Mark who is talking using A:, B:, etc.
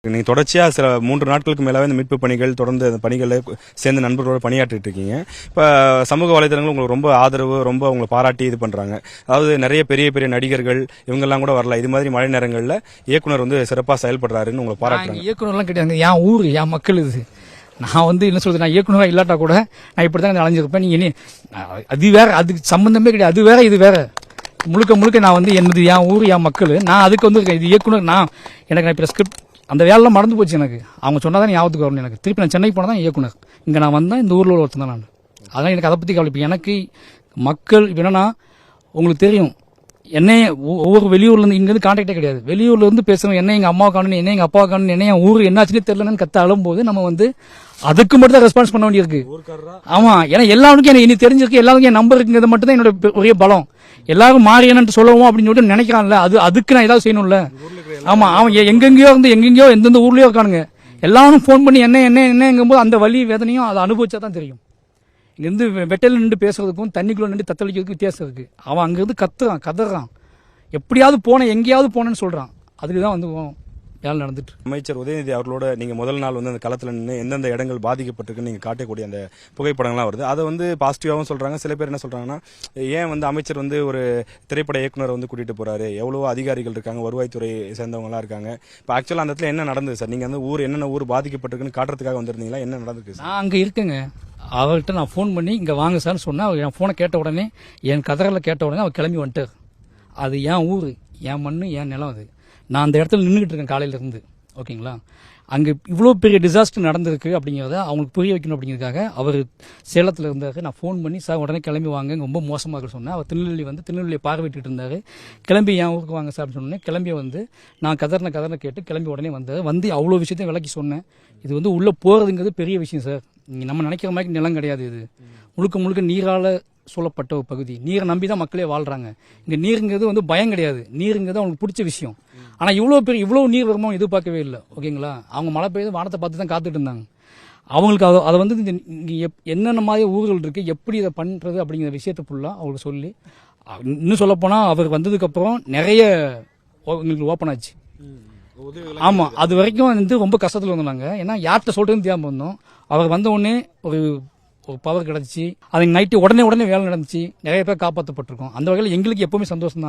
A: நீங்க தொடர்ச்சியா சில 3 நாட்களுக்கு மேலாவே இந்த மீட்பு பணிகள் தொடர்ந்து அந்த பணிகளை சேர்ந்து நண்பர்களோட பணியாற்றிட்டு இருக்கீங்க. இப்ப சமூக வலைதளங்கள் உங்களுக்கு ரொம்ப ஆதரவு, ரொம்ப உங்களை பாராட்டி இது பண்றாங்க. அதாவது நிறைய பெரிய பெரிய நடிகர்கள் இவங்கெல்லாம் கூட வரல. இது மாதிரி மழை நேரங்கள்ல இயக்குனர் வந்து சிறப்பா செயல்படுறாருன்னு உங்களை பாராட்டுறாங்க.
B: இயக்குனர்லாம் கிடையாது, என் ஊர் என் மக்கள் இது. நான் என்ன சொல்றது, நான் இயக்குனராக இல்லாட்டா கூட நான் இப்படிதான் அலைஞ்சிருப்பேன். நீங்க அது வேற, அதுக்கு சம்பந்தமே கிடையாது. அது வேற இது வேற. முழுக்க முழுக்க நான் என்னது என் ஊர் என் மக்கள். நான் அதுக்கு இது இயக்குனர். எனக்கு இப்ப ஸ்கிரிப்ட் அந்த வேலைலாம் மறந்து போச்சு. எனக்கு அவங்க சொன்னாதான் ஞாபகத்துக்கு வரணும். எனக்கு திருப்பி நான் சென்னைக்கு போனதான் இயக்குனர். இங்க நான் வந்தேன், இந்த ஊர்ல ஒருத்தன் தான் நான். அதான் எனக்கு அதை பத்தி கவலை. இப்ப எனக்கு மக்கள் என்னன்னா, உங்களுக்கு தெரியும், என்னைய ஒவ்வொரு வெளியூர்ல இருந்து இங்க இருந்து கான்டாக்டே கிடையாது. வெளியூர்ல இருந்து பேசுறோம், என்ன எங்க அம்மா காணும், என்ன எங்க அப்பா காணும், என்ன என் ஊர் என்னாச்சுன்னு தெரியலன்னு கத்த அழும்போது நம்ம அதுக்கு மட்டும் தான் ரெஸ்பான்ஸ் பண்ண வேண்டியிருக்கு. ஆமா, ஏன்னா எல்லாருக்கும் எனக்கு இனி தெரிஞ்சிருக்கு, எல்லாருக்கும் என் நம்பர் இருக்குங்கிறது மட்டும் தான் என்னோட ஒரே பலம். எல்லாரும் மாறியன்னு சொல்லுவோம் அப்படின்னு சொல்லிட்டு நினைக்கிறான்ல, அதுக்கு நான் ஏதாவது செய்யணும்ல. ஆமா, அவன் எங்கெங்கயோ இருந்து எங்கெங்கயோ எந்தெந்த ஊர்லயோ இருக்கானுங்க. எல்லாரும் போன் பண்ணி என்னங்கும்போது அந்த வலி வேதனையும் அதை அனுபவிச்சா தான் தெரியும். இங்கிருந்து வெட்டையில நின்று பேசுறதுக்கும் தண்ணிக்குள்ள நின்று தத்தளிக்கிறதுக்கும் வித்தியாசம் இருக்கு. அவன் அங்கிருந்து கத்துறான், கதறான், எப்படியாவது போனேன், எங்கேயாவது போனேன்னு சொல்றான். அதுக்குதான் வேலை நடந்துட்டு.
A: அமைச்சர் உதயநிதி அவர்களோட நீங்க முதல் நாள் அந்த களத்துல நின்று எந்தெந்த இடங்கள் பாதிக்கப்பட்டிருக்குன்னு நீங்க காட்டக்கூடிய அந்த புகைப்படங்கள்லாம் வருது. அதை பாசிட்டிவாகவும் சொல்றாங்க. சில பேர் என்ன சொல்றாங்கன்னா, ஏன் அமைச்சர் ஒரு திரைப்பட இயக்குனர் கூட்டிட்டு போறாரு, எவ்வளவோ அதிகாரிகள் இருக்காங்க, வருவாய்த்துறை சேர்ந்தவங்க எல்லாம் இருக்காங்க. இப்ப ஆக்சுவலா அந்த இடத்துல என்ன நடந்தது சார்? நீங்க ஊர் என்னென்ன ஊர் பாதிக்கப்பட்டிருக்குன்னு காட்டுறதுக்காக வந்திருந்தீங்களா? என்ன நடந்துருக்கு?
B: நான் அங்க இருக்கேங்க. அவர்கிட்ட நான் போன் பண்ணி இங்க வாங்க சார்னு சொன்னா, என் போனை கேட்ட உடனே, என் கதறல கேட்ட உடனே அவர் கிளம்பி வந்துட்டார். அது என் ஊரு, என் மண்ணு, என் நிலம். அது நான் அந்த இடத்துல நின்றுகிட்டு இருக்கேன் காலையில இருந்து. ஓகேங்களா? அங்க இவ்வளவு பெரிய டிசாஸ்டர் நடந்திருக்கு அப்படிங்கறத அவங்களுக்கு புரிய வைக்கணும் அப்படிங்கிறதுக்காக அவர் சேலத்துல இருந்தாரு. நான் போன் பண்ணி, சார் உடனே கிளம்பி வாங்க, ரொம்ப மோசமா இருக்கு சொன்னேன். அவர் திருநெல்வேலியை பார்வையிட்டு இருந்தாரு. கிளம்பி என் ஊருக்கு வாங்க சார் அப்படின்னு சொன்னேன். கிளம்பி நான் கதறன கேட்டு கிளம்பி உடனே வந்தாரு. அவ்வளவு விஷயத்தையும் விளக்கி சொன்னேன். இது உள்ள போறதுங்கிறது பெரிய விஷயம் சார். நம்ம நினைக்கிற மாதிரி நிலம் கிடையாது. இது முழுக்க முழுக்க நீரால சூழப்பட்ட ஒரு பகுதி. நீரை நம்பிதான் மக்களே வாழ்றாங்க. இங்க நீருங்கிறது பயம் கிடையாது. நீருங்கிறது அவங்களுக்கு பிடிச்ச விஷயம். ஆனா இவ்வளவு நீர் வருமோ எதிர்பார்க்கவே இல்லை. ஓகேங்களா? அவங்க மழை பெய்யுது வானத்தை பார்த்து தான் காத்துட்டு இருந்தாங்க. அவங்களுக்கு அதை என்னென்ன மாதிரி ஊர்கள் இருக்கு, எப்படி இதை பண்றது அப்படிங்கிற விஷயத்த ஃபுல்லா அவங்களுக்கு சொல்லி, இன்னும் சொல்ல போனா அவர் வந்ததுக்கு அப்புறம் நிறைய எங்களுக்கு ஓப்பன் ஆச்சு. ஆமா, அது வரைக்கும் ரொம்ப கஷ்டத்துல வந்தாங்க. ஏன்னா யார்கிட்ட சொல்றதுன்னு தெரியாம வந்தோம். அவர் வந்த உடனே ஒரு பவர் கிடைச்சி, அது நைட்டு உடனே வேலை நடந்துச்சு. நிறைய பேர் காப்பாற்றப்பட்டிருக்கோம். அந்த வகையில் எங்களுக்கு எப்பவுமே சந்தோஷம் தான்.